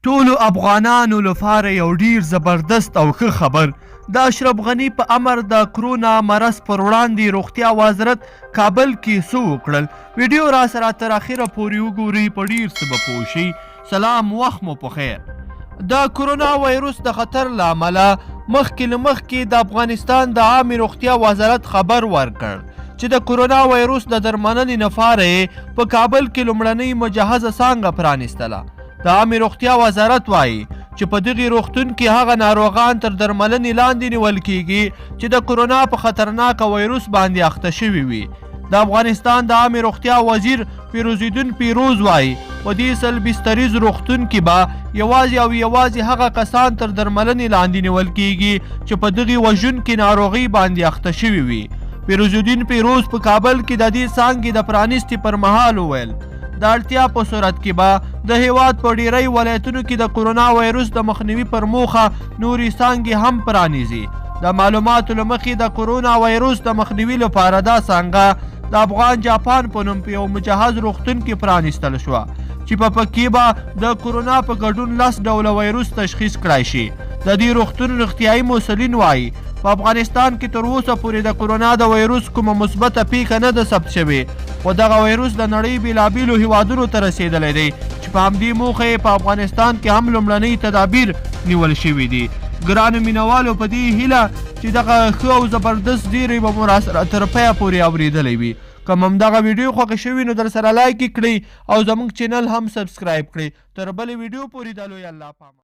ټولو افغانانو لپاره یو ډیر زبردست او ښه خبر د اشرف غني په امر د کرونا مرض پر وړاندې روغتیا وزارت کابل کې څه وکړل. ویډیو را سره تر اخره پورې وګورئ، په ډیر څه به پوه شئ. سلام، وخت مو په خیر. د کرونا وایروس د خطر له امله مخکې له مخکې د افغانستان د عامې روغتیا وزارت خبر ورکړ چې د کرونا وایروس د درملنې لپاره په کابل کې لومړنۍ مجهزه څانګه پرانیستله. د عامې روغتیا وزارت وایي چې په دغې روغتون کې هغه ناروغان تر درملنې لاندې نیول کیږي چې د کرونا په خطرناکه وایروس باندې اخته شوي وي. د افغانستان د عامې روغتیا وزیر فیروزالدین پیروز وایي په دې سل بستریز روغتون کې به یوازې هغه کسان تر درملنې لاندې نیول کیږي چې په دغې وژونکې ناروغۍ باندې اخته شوي وي. فیروزالدین پیروز په کابل کې د دې څانګې د پرانیستې پر مهال وویل د اړتیا په صورت کې به د هیواد په ډیری ولایتونو کې د کرونا وایروس د مخنیوي پر موخه نورې څانګې هم پرانیزي. د معلوماتو له مخې د کرونا وایروس د مخنیوي لپاره دا څانګه د افغان جاپان په نوم په یو مجهز روغتون کې پرانیستل شوه چې په پکې به د کرونا په ګډون 10 ډوله وایروس تشخیص کړای شي. د دې روغتون روغتیایي مسؤلین وایي په افغانستان کې تر اوسه پورې د کرونا د وایروس کومه مثبته پیښه نه ده ثبت شوې، خو دغه وایروس د نړۍ بېلابېلو هیوادونو ته رسېدلی دی چې په همدې موخه یې په افغانستان کې هم لومړنۍ تدابیر نیول شوي دي. ګرانو مینوالو، په دې هیله چې دغه ښه او زبردست ډېرې به مو راسره تر پایه پورې اورېدلی وي. که همدغه ویډیو خوښه شوي نو در سره لایک یې کړئ او زموږ چینل هم سبسکرایب کړئ. تر بلې ویډیو پورې د لوی الله پامان.